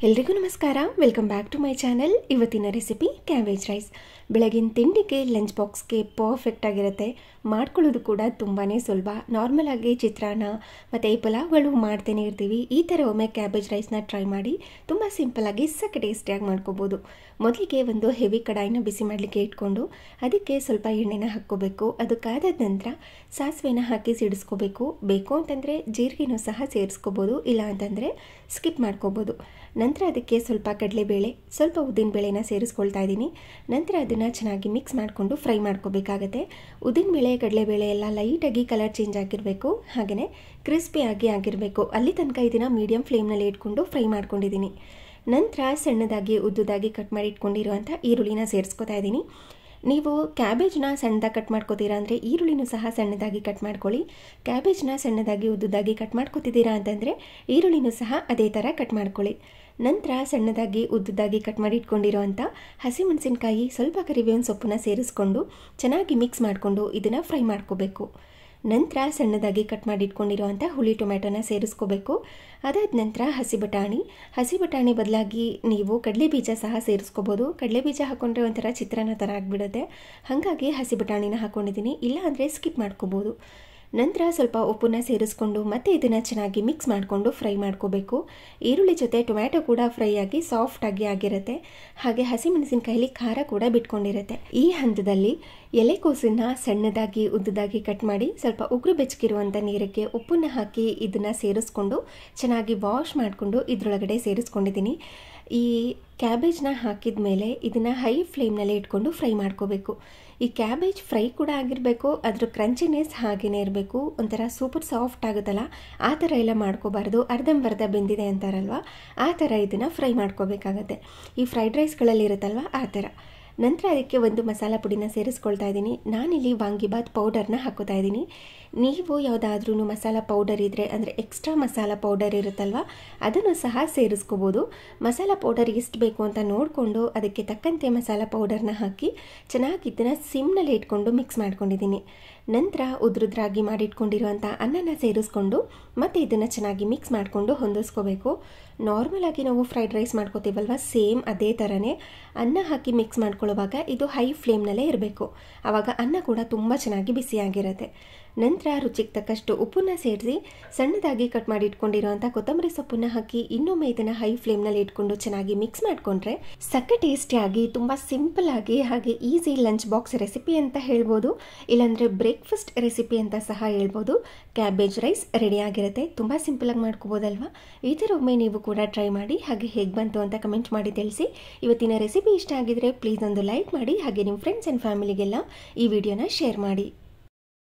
ಎಲ್ರಿಗೂ ನಮಸ್ಕಾರ. Welcome back to my channel. ಇವತ್ತಿನ ರೆಸಿಪಿ ಕ್ಯಾಬೇಜ್ ರೈಸ್. ಬೆಳಗಿನ ತಿಂಡಿಗೆ ಲಂಚ್ ಬಾಕ್ಸ್ಗೆ ಪರ್ಫೆಕ್ಟ್ ಆಗಿರುತ್ತೆ. ಮಾಡ್ಕೊಳ್ಳೋದು ಕೂಡ ತುಂಬಾ ಸುಲಭ. ನಾರ್ಮಲ್ ಆಗಿ ಚಿತ್ರಾನ್ನ ಮತ್ತು ಪಲಾವ್ಗಳು ಮಾಡ್ತಾನೆ ಇರ್ತೀವಿ. ಈ ಥರ ಒಮ್ಮೆ ಕ್ಯಾಬೇಜ್ ರೈಸ್ನ ಟ್ರೈ ಮಾಡಿ. ತುಂಬ ಸಿಂಪಲ್ಲಾಗಿ ಸಕ್ಕ ಟೇಸ್ಟಿಯಾಗಿ ಮಾಡ್ಕೋಬೋದು. ಮೊದಲಿಗೆ ಒಂದು ಹೆವಿ ಕಡಾಯಿನ ಬಿಸಿ ಮಾಡಲಿಕ್ಕೆ ಇಟ್ಕೊಂಡು ಅದಕ್ಕೆ ಸ್ವಲ್ಪ ಎಣ್ಣೆನ ಹಾಕ್ಕೋಬೇಕು. ಅದು ಕಾದಾದ ನಂತರ ಸಾಸಿವೆನ ಹಾಕಿ ಸಿಡಿಸ್ಕೋಬೇಕು. ಬೇಕು ಅಂತಂದರೆ ಜೀರಿಗೆನೂ ಸಹ ಸೇರಿಸ್ಕೋಬೋದು, ಇಲ್ಲ ಅಂತಂದರೆ ಸ್ಕಿಪ್ ಮಾಡ್ಕೋಬೋದು. ನಂತರ ಅದಕ್ಕೆ ಸ್ವಲ್ಪ ಕಡಲೆಬೇಳೆ, ಸ್ವಲ್ಪ ಉದ್ದಿನಬೇಳೆನ ಸೇರಿಸ್ಕೊಳ್ತಾ ಇದ್ದೀನಿ. ನಂತರ ಅದನ್ನು ಚೆನ್ನಾಗಿ ಮಿಕ್ಸ್ ಮಾಡಿಕೊಂಡು ಫ್ರೈ ಮಾಡ್ಕೋಬೇಕಾಗತ್ತೆ. ಉದ್ದಿನಬೇಳೆ ಕಡಲೆಬೇಳೆ ಎಲ್ಲ ಲೈಟಾಗಿ ಕಲರ್ ಚೇಂಜ್ ಆಗಿರಬೇಕು, ಹಾಗೆಯೇ ಕ್ರಿಸ್ಪಿಯಾಗಿ ಆಗಿರಬೇಕು. ಅಲ್ಲಿ ತನಕ ಇದನ್ನು ಮೀಡಿಯಮ್ ಫ್ಲೇಮ್ನಲ್ಲಿ ಇಟ್ಕೊಂಡು ಫ್ರೈ ಮಾಡ್ಕೊಂಡಿದ್ದೀನಿ. ನಂತರ ಸಣ್ಣದಾಗಿ ಉದ್ದುದಾಗಿ ಕಟ್ ಮಾಡಿ ಇಟ್ಕೊಂಡಿರುವಂಥ ಈರುಳ್ಳಿನ ಸೇರಿಸ್ಕೊತಾ ಇದ್ದೀನಿ. ನೀವು ಕ್ಯಾಬೇಜ್ನ ಸಣ್ಣದಾಗಿ ಕಟ್ ಮಾಡ್ಕೋತೀರಾ ಅಂದರೆ ಈರುಳ್ಳಿನೂ ಸಹ ಸಣ್ಣದಾಗಿ ಕಟ್ ಮಾಡ್ಕೊಳ್ಳಿ. ಕ್ಯಾಬೇಜ್ನ ಸಣ್ಣದಾಗಿ ಉದ್ದುದಾಗಿ ಕಟ್ ಮಾಡ್ಕೋತಿದ್ದೀರಾ ಅಂತಂದರೆ ಈರುಳ್ಳಿನೂ ಸಹ ಅದೇ ಥರ ಕಟ್ ಮಾಡ್ಕೊಳ್ಳಿ. ನಂತರ ಸಣ್ಣದಾಗಿ ಉದ್ದುದಾಗಿ ಕಟ್ ಮಾಡಿ ಇಟ್ಕೊಂಡಿರೋವಂಥ ಹಸಿಮೆಣಸಿನಕಾಯಿ, ಸ್ವಲ್ಪ ಕರಿಬೇವಿನ ಸೊಪ್ಪನ್ನ ಸೇರಿಸ್ಕೊಂಡು ಚೆನ್ನಾಗಿ ಮಿಕ್ಸ್ ಮಾಡಿಕೊಂಡು ಇದನ್ನು ಫ್ರೈ ಮಾಡ್ಕೋಬೇಕು. ನಂತರ ಸಣ್ಣದಾಗಿ ಕಟ್ ಮಾಡಿ ಇಟ್ಕೊಂಡಿರೋವಂಥ ಹುಳಿ ಟೊಮೆಟೊನ ಸೇರಿಸ್ಕೋಬೇಕು. ಅದಾದ ನಂತರ ಹಸಿ ಬಟಾಣಿ ಬದಲಾಗಿ ನೀವು ಕಡಲೆ ಬೀಜ ಸಹ ಸೇರಿಸ್ಕೋಬೋದು. ಕಡಲೆ ಬೀಜ ಹಾಕ್ಕೊಂಡ್ರೆ ಒಂಥರ ಚಿತ್ರಾನ್ನ ಥರ ಆಗಿಬಿಡುತ್ತೆ, ಹಾಗಾಗಿ ಹಸಿ ಬಟಾಣಿನ ಹಾಕ್ಕೊಂಡಿದ್ದೀನಿ, ಇಲ್ಲ ಅಂದರೆ ಸ್ಕಿಪ್ ಮಾಡ್ಕೋಬೋದು. ನಂತರ ಸ್ವಲ್ಪ ಉಪ್ಪನ್ನ ಸೇರಿಸ್ಕೊಂಡು ಮತ್ತೆ ಇದನ್ನು ಚೆನ್ನಾಗಿ ಮಿಕ್ಸ್ ಮಾಡಿಕೊಂಡು ಫ್ರೈ ಮಾಡ್ಕೋಬೇಕು. ಈರುಳ್ಳಿ ಜೊತೆ ಟೊಮ್ಯಾಟೊ ಕೂಡ ಫ್ರೈ ಆಗಿ ಸಾಫ್ಟಾಗಿ ಆಗಿರುತ್ತೆ, ಹಾಗೆ ಹಸಿಮೆಣಸಿನಕಾಯಲ್ಲಿ ಖಾರ ಕೂಡ ಬಿಟ್ಕೊಂಡಿರುತ್ತೆ. ಈ ಹಂತದಲ್ಲಿ ಎಲೆಕೋಸನ್ನು ಸಣ್ಣದಾಗಿ ಉದ್ದುದಾಗಿ ಕಟ್ ಮಾಡಿ ಸ್ವಲ್ಪ ಉಗುರು ಬೆಚ್ಚಗಿರುವಂಥ ನೀರಕ್ಕೆ ಉಪ್ಪನ್ನು ಹಾಕಿ ಇದನ್ನು ಸೇರಿಸ್ಕೊಂಡು ಚೆನ್ನಾಗಿ ವಾಶ್ ಮಾಡಿಕೊಂಡು ಇದರೊಳಗಡೆ ಸೇರಿಸ್ಕೊಂಡಿದ್ದೀನಿ. ಈ ಕ್ಯಾಬೇಜ್ನ ಹಾಕಿದ ಮೇಲೆ ಇದನ್ನು ಹೈ ಫ್ಲೇಮ್ನಲ್ಲಿ ಇಟ್ಕೊಂಡು ಫ್ರೈ ಮಾಡ್ಕೋಬೇಕು. ಈ ಕ್ಯಾಬೇಜ್ ಫ್ರೈ ಕೂಡ ಆಗಿರಬೇಕು, ಅದ್ರ ಕ್ರಂಚಿನೆಸ್ ಹಾಗೇ ಇರಬೇಕು. ಒಂಥರ ಸೂಪರ್ ಸಾಫ್ಟ್ ಆಗುತ್ತಲ್ಲ, ಆ ಥರ ಎಲ್ಲ ಮಾಡ್ಕೋಬಾರ್ದು. ಅರ್ಧಂಬರ್ಧ ಬೆಂದಿದೆ ಅಂತಾರಲ್ವ, ಆ ಥರ ಇದನ್ನು ಫ್ರೈ ಮಾಡ್ಕೋಬೇಕಾಗತ್ತೆ. ಈ ಫ್ರೈಡ್ ರೈಸ್ಗಳಲ್ಲಿ ಇರುತ್ತಲ್ವ ಆ ಥರ. ನಂತರ ಅದಕ್ಕೆ ಒಂದು ಮಸಾಲ ಪುಡಿನ ಸೇರಿಸ್ಕೊಳ್ತಾ ಇದ್ದೀನಿ. ನಾನಿಲ್ಲಿ ವಾಂಗಿಬಾತ್ ಪೌಡರ್ನ ಹಾಕೋತಾ ಇದ್ದೀನಿ. ನೀವು ಯಾವುದಾದ್ರೂ ಮಸಾಲ ಪೌಡರ್ ಇದ್ದರೆ, ಅಂದರೆ ಎಕ್ಸ್ಟ್ರಾ ಮಸಾಲ ಪೌಡರ್ ಇರುತ್ತಲ್ವ, ಅದನ್ನು ಸಹ ಸೇರಿಸ್ಕೋಬೋದು. ಮಸಾಲ ಪೌಡರ್ ಎಷ್ಟು ಬೇಕು ಅಂತ ನೋಡಿಕೊಂಡು ಅದಕ್ಕೆ ತಕ್ಕಂತೆ ಮಸಾಲ ಪೌಡರ್ನ ಹಾಕಿ ಚೆನ್ನಾಗಿ ಇದನ್ನು ಸಿಮ್ನಲ್ಲಿ ಇಟ್ಕೊಂಡು ಮಿಕ್ಸ್ ಮಾಡ್ಕೊಂಡಿದ್ದೀನಿ. ನಂತರ ಉದ್ರುದ್ರಾಗಿ ಮಾಡಿಟ್ಕೊಂಡಿರುವಂಥ ಅನ್ನನ ಸೇರಿಸ್ಕೊಂಡು ಮತ್ತು ಇದನ್ನು ಚೆನ್ನಾಗಿ ಮಿಕ್ಸ್ ಮಾಡಿಕೊಂಡು ಹೊಂದಿಸ್ಕೋಬೇಕು. ನಾರ್ಮಲ್ ಆಗಿ ನಾವು ಫ್ರೈಡ್ ರೈಸ್ ಮಾಡ್ಕೋತೀವಲ್ವ, ಸೇಮ್ ಅದೇ ಥರನೇ ಅನ್ನ ಹಾಕಿ ಮಿಕ್ಸ್ ಮಾಡ್ಕೊಳ್ಳುವಾಗ ಇದು ಹೈ ಫ್ಲೇಮ್ನಲ್ಲೇ ಇರಬೇಕು. ಆವಾಗ ಅನ್ನ ಕೂಡ ತುಂಬ ಚೆನ್ನಾಗಿ ಬಿಸಿಯಾಗಿರುತ್ತೆ. ನಂತರ ರುಚಿಗೆ ತಕ್ಕಷ್ಟು ಉಪ್ಪನ್ನ ಸೇರಿಸಿ ಸಣ್ಣದಾಗಿ ಕಟ್ ಮಾಡಿ ಇಟ್ಕೊಂಡಿರೋಂಥ ಕೊತ್ತಂಬರಿ ಸೊಪ್ಪನ್ನ ಹಾಕಿ ಇನ್ನೊಮ್ಮೆ ಇದನ್ನು ಹೈ ಫ್ಲೇಮ್ನಲ್ಲಿ ಇಟ್ಕೊಂಡು ಚೆನ್ನಾಗಿ ಮಿಕ್ಸ್ ಮಾಡಿಕೊಂಡ್ರೆ ಸಕ್ಕ ಟೇಸ್ಟಿಯಾಗಿ ತುಂಬ ಸಿಂಪಲ್ ಆಗಿ ಹಾಗೆ ಈಸಿ ಲಂಚ್ ಬಾಕ್ಸ್ ರೆಸಿಪಿ ಅಂತ ಹೇಳ್ಬೋದು, ಇಲ್ಲಾಂದರೆ ಬ್ರೇಕ್ಫಾಸ್ಟ್ ರೆಸಿಪಿ ಅಂತ ಸಹ ಹೇಳ್ಬೋದು. ಕ್ಯಾಬೇಜ್ ರೈಸ್ ರೆಡಿಯಾಗಿರುತ್ತೆ. ತುಂಬ ಸಿಂಪಲಾಗಿ ಮಾಡ್ಕೋಬೋದಲ್ವಾ? ಈ ಥರ ಒಮ್ಮೆ ನೀವು ಕೂಡ ಟ್ರೈ ಮಾಡಿ, ಹಾಗೆ ಹೇಗೆ ಬಂತು ಅಂತ ಕಮೆಂಟ್ ಮಾಡಿ ತಿಳಿಸಿ. ಇವತ್ತಿನ ರೆಸಿಪಿ ಇಷ್ಟ ಆಗಿದ್ರೆ ಪ್ಲೀಸ್ ಒಂದು ಲೈಕ್ ಮಾಡಿ, ಹಾಗೆ ನಿಮ್ಮ ಫ್ರೆಂಡ್ಸ್ ಆ್ಯಂಡ್ ಫ್ಯಾಮಿಲಿಗೆಲ್ಲ ಈ ವಿಡಿಯೋನ ಶೇರ್ ಮಾಡಿ.